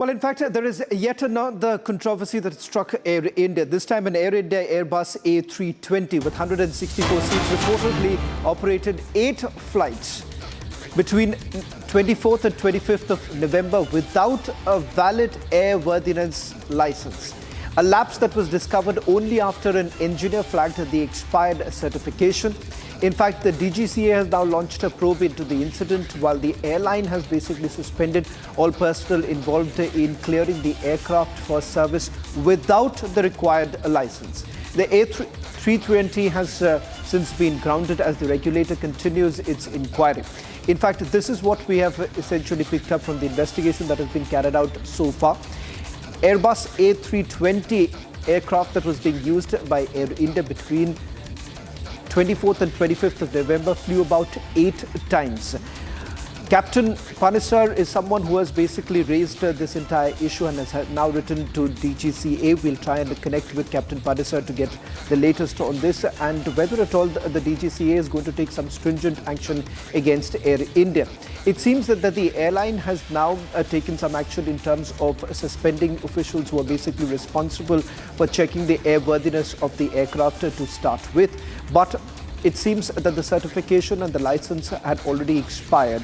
Well, in fact, there is yet another controversy that struck Air India. This time an Air India Airbus A320 with 164 seats reportedly operated 8 flights between 24th and 25th of November without a valid airworthiness license. A lapse that was discovered only after an engineer flagged the expired certification. In fact, the DGCA has now launched a probe into the incident, while the airline has basically suspended all personnel involved in clearing the aircraft for service without the required license. The A320 has since been grounded as the regulator continues its inquiry. In fact, this is what we have essentially picked up from the investigation that has been carried out so far. Airbus A320 aircraft that was being used by Air India between 24th and 25th of November flew about 8 times. Captain Panesar is someone who has basically raised this entire issue and has now written to DGCA. We'll try and connect with Captain Panesar to get the latest on this and whether at all the DGCA is going to take some stringent action against Air India. It seems that the airline has now taken some action in terms of suspending officials who are basically responsible for checking the airworthiness of the aircraft to start with. But it seems that the certification and the license had already expired.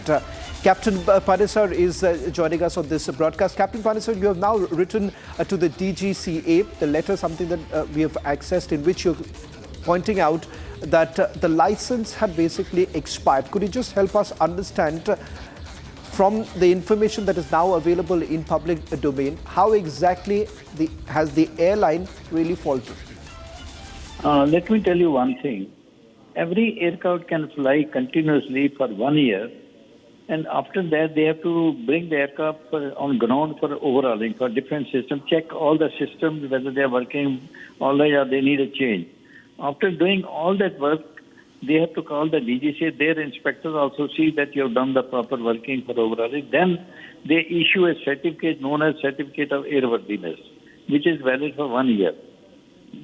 Captain Panesar is joining us on this broadcast. Captain Panesar, you have now written to the DGCA, the letter, something that we have accessed, in which you're pointing out that the license had basically expired. Could you just help us understand from the information that is now available in public domain, how exactly has the airline really faltered? Let me tell you one thing. Every aircraft can fly continuously for 1 year, and after that they have to bring the aircraft on ground for overhauling for different systems, check all the systems whether they are working all right or they need a change. After doing all that work, they have to call the DGCA. Their inspectors also see that you have done the proper working for overhauling. Then they issue a certificate known as Certificate of Airworthiness, which is valid for 1 year.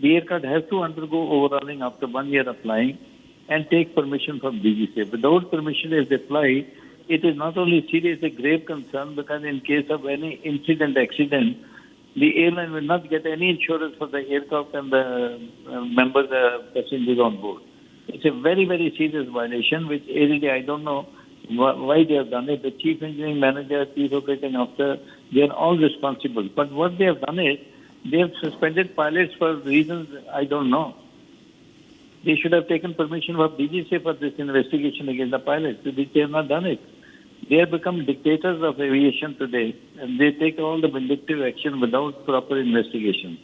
The aircraft has to undergo overhauling after 1 year of flying and take permission from DGCA. Without permission, if they fly, it is not only serious, a grave concern, because in case of any incident, accident, the airline will not get any insurance for the aircraft and the members, passengers on board. It's a very, very serious violation, which Air India, I don't know why they have done it. The chief engineering manager, chief operating officer, they are all responsible. But what they have done is, they have suspended pilots for reasons I don't know. They should have taken permission from DGCA for this investigation against the pilots, which they have not done it. They have become dictators of aviation today, and they take all the vindictive action without proper investigation.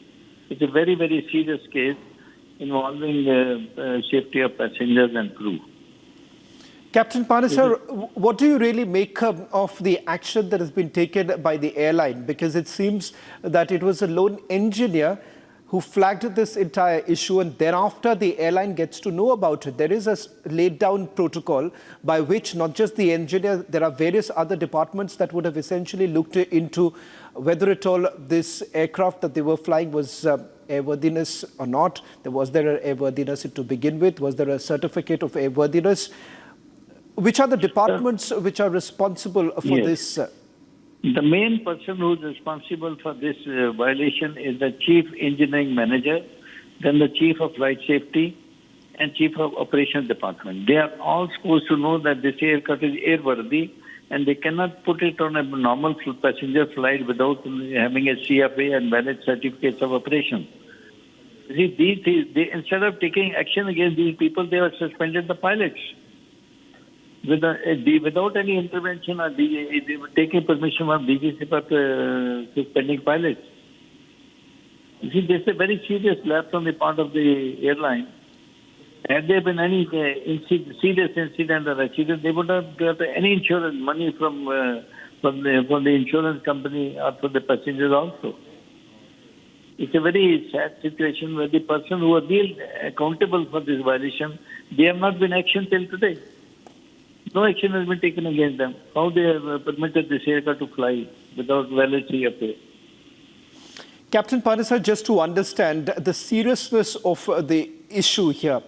It's a very, very serious case involving safety of passengers and crew. Captain Panesar, what do you really make of the action that has been taken by the airline? Because it seems that it was a lone engineer who flagged this entire issue, and thereafter the airline gets to know about it. There is a laid down protocol by which not just the engineer, there are various other departments that would have essentially looked into whether at all this aircraft that they were flying was airworthiness or not. Was there an airworthiness to begin with? Was there a certificate of airworthiness? Which are the departments which are responsible for this? The main person who is responsible for this violation is the chief engineering manager, then the chief of flight safety, and chief of operations department. They are all supposed to know that this aircraft is airworthy, and they cannot put it on a normal passenger flight without having a CFA and valid certificates of operation. See, instead of taking action against these people, they have suspended the pilots. Without any intervention or taking permission from DGCA for suspending pilots. You see, this is a very serious lapse on the part of the airline. Had there been any serious incident or accident, they would not get any insurance money from the insurance company or for the passengers also. It's a very sad situation where the person who are really accountable for this violation, they have not been actioned till today. No action has been taken against them. How they have permitted this aircraft to fly without valid CFA. Captain Panesar, just to understand the seriousness of the issue here,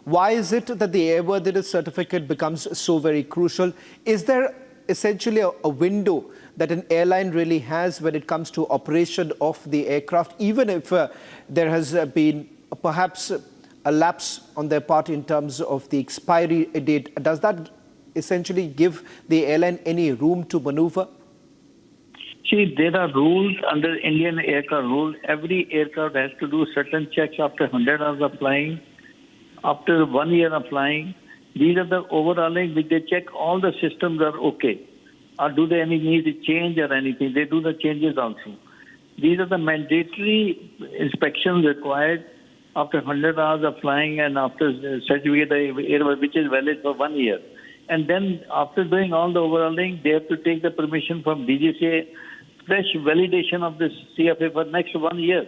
why is it that the airworthiness certificate becomes so very crucial? Is there essentially a window that an airline really has when it comes to operation of the aircraft, even if there has been perhaps a lapse on their part in terms of the expiry date? Does that essentially give the airline any room to maneuver? See, there are rules under Indian aircraft rule. Every aircraft has to do certain checks after 100 hours of flying, after 1 year of flying. These are the overhauling which they check all the systems are okay. Or do they need to change or anything? They do the changes also. These are the mandatory inspections required after 100 hours of flying and after certificate airworthiness, which is valid for 1 year. And then after doing all the overhauling, they have to take the permission from DGCA, fresh validation of this CFA for next 1 year.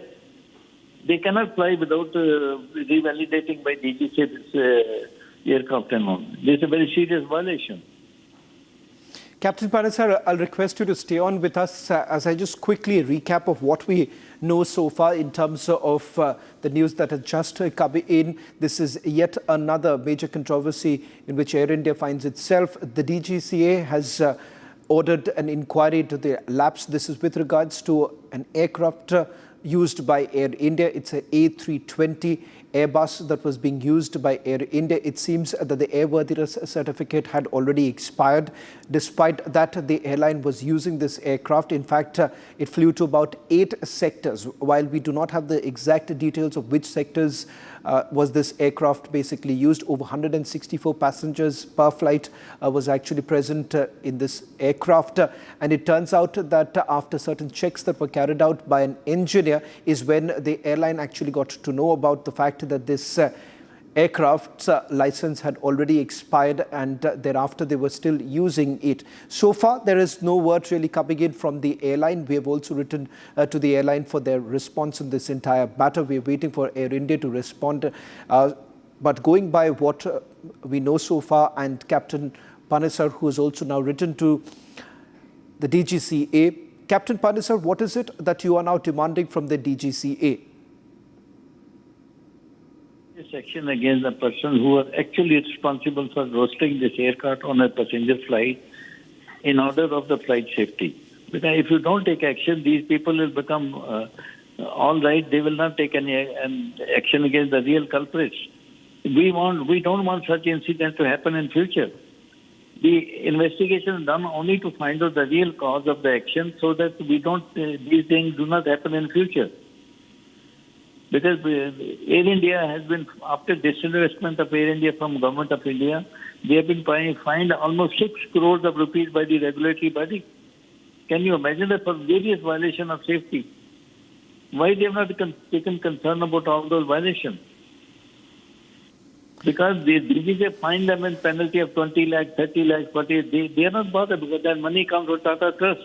They cannot fly without revalidating by DGCA this aircraft and all. This is a very serious violation. Captain Panesar, I'll request you to stay on with us as I just quickly recap of what we know so far in terms of the news that has just come in. This is yet another major controversy in which Air India finds itself. The DGCA has ordered an inquiry into the lapse. This is with regards to an aircraft used by Air India. It's an A320 Airbus that was being used by Air India. It seems that the airworthiness certificate had already expired. Despite that, the airline was using this aircraft. In fact, it flew to about 8 sectors. While we do not have the exact details of which sectors was this aircraft basically used, over 164 passengers per flight was actually present in this aircraft. And it turns out that after certain checks that were carried out by an engineer is when the airline actually got to know about the fact that this aircraft's license had already expired, and thereafter they were still using it. So far, there is no word really coming in from the airline. We have also written to the airline for their response in this entire matter. We are waiting for Air India to respond. But going by what we know so far, and Captain Panesar, who has also now written to the DGCA. Captain Panesar, what is it that you are now demanding from the DGCA? Action against the person who are actually responsible for roasting this aircraft on a passenger flight in order of the flight safety. Because if you don't take action, these people will become all right. They will not take any action against the real culprits. We don't want such incidents to happen in future. The investigation is done only to find out the real cause of the action, so that we don't these things do not happen in future. Because Air India has been, after disinvestment of Air India from Government of India, they have been fined almost 6 crores of rupees by the regulatory body. Can you imagine that for various violations of safety? Why they have not taken concern about all those violations? Because they fine them in penalty of 20 lakh, 30 lakh, 40. They are not bothered because that money comes from Tata Trust.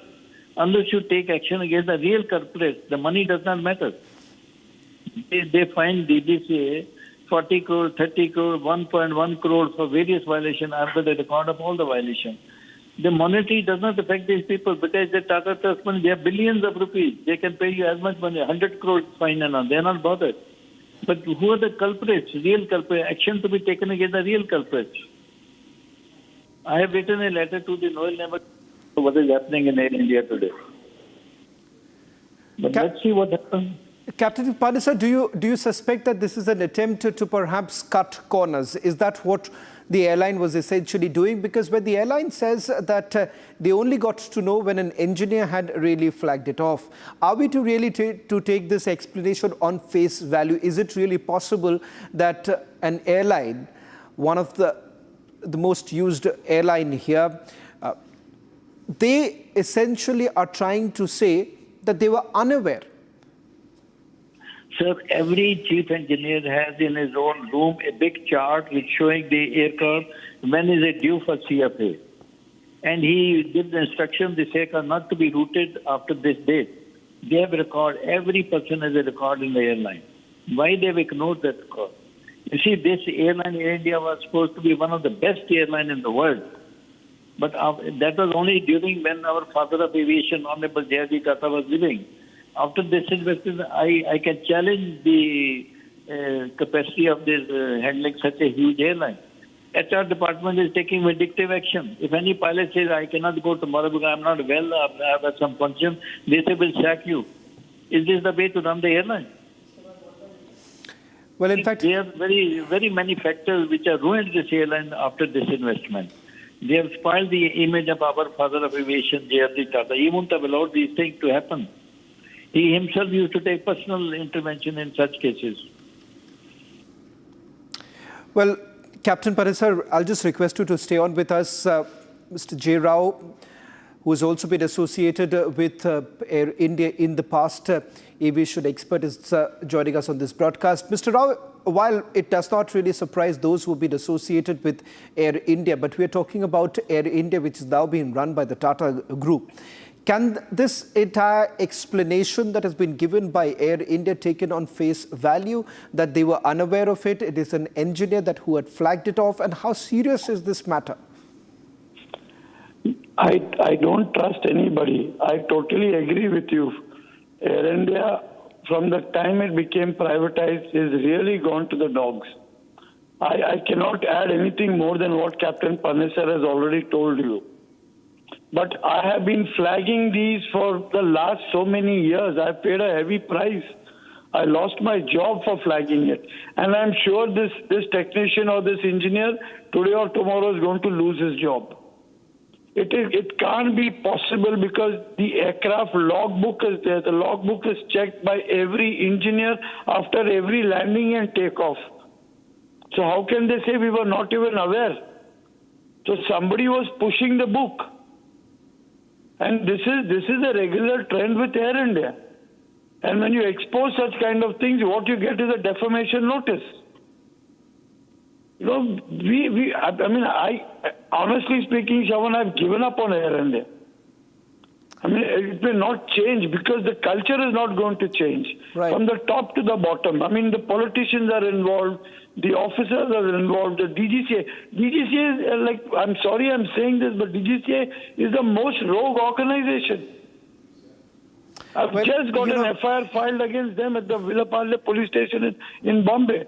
Unless you take action against the real culprits, the money does not matter. They find DGCA 40 crore, 30 crore, 1.1 crore for various violations after the record of all the violations. The monetary does not affect these people because the Tata Trust money, they have billions of rupees. They can pay you as much money, 100 crore fine and all. They are not bothered. But who are the culprits, real culprits? Action to be taken against the real culprits. I have written a letter to the Noel Neighbor what is happening in Air India today. But let's see what happens. Captain Panesar, do you suspect that this is an attempt to perhaps cut corners? Is that what the airline was essentially doing? Because when the airline says that they only got to know when an engineer had really flagged it off, are we to really to take this explanation on face value? Is it really possible that an airline, one of the most used airline here, they essentially are trying to say that they were unaware? Sir, every chief engineer has in his own room a big chart which showing the aircraft when is it due for CFA. And he gives the instruction this aircraft not to be routed after this date. They have a record. Every person has a record in the airline. Why they have ignored that record? You see, this airline, Air India, was supposed to be one of the best airlines in the world. But that was only during when our father of aviation, Honorable J.R.D. Tata, was living. After this investment, I can challenge the capacity of this handling such a huge airline. HR department is taking vindictive action. If any pilot says, I cannot go tomorrow because I'm not well, I have some function, they say, we'll sack you. Is this the way to run the airline? Well, in fact, there are very many factors which have ruined this airline after this investment. They have spoiled the image of our father of aviation, J.R.D. Tata. He wouldn't have allowed these things to happen. He himself used to take personal intervention in such cases. well, Captain Parisar, I'll just request you to stay on with us. Mr. J. Rao, who has also been associated with Air India in the past, aviation expert, is joining us on this broadcast. Mr. Rao, while it does not really surprise those who have been associated with Air India, but we are talking about Air India, which is now being run by the Tata Group. Can this entire explanation that has been given by Air India taken on face value, that they were unaware of it, it is an engineer who had flagged it off, and how serious is this matter? I don't trust anybody. I totally agree with you. Air India, from the time it became privatized, is really gone to the dogs. I cannot add anything more than what Captain Panisar has already told you. But I have been flagging these for the last so many years. I paid a heavy price. I lost my job for flagging it. And I'm sure this technician or this engineer today or tomorrow is going to lose his job. It can't be possible because the aircraft logbook is there. The logbook is checked by every engineer after every landing and takeoff. So how can they say we were not even aware? So somebody was pushing the book. And this is a regular trend with Air India. And when you expose such kind of things, what you get is a defamation notice. You know, I honestly speaking, Shawan, I've given up on Air India. I mean, it will not change because the culture is not going to change. Right. From the top to the bottom. I mean, the politicians are involved, the officers are involved, the DGCA. DGCA is I'm sorry I'm saying this, but DGCA is the most rogue organization. I've just got an FIR filed against them at the Villapalle police station in Bombay.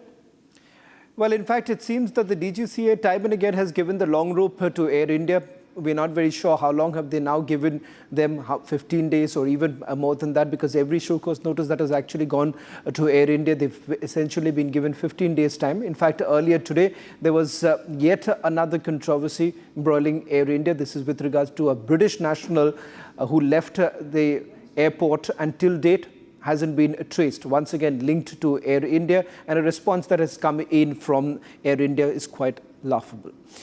Well, in fact, it seems that the DGCA time and again has given the long rope to Air India. We're not very sure how long have they now given them, 15 days or even more than that, because every show cause notice that has actually gone to Air India, they've essentially been given 15 days time. In fact, earlier today, there was yet another controversy embroiling Air India. This is with regards to a British national who left the airport and till date hasn't been traced, once again linked to Air India, and a response that has come in from Air India is quite laughable.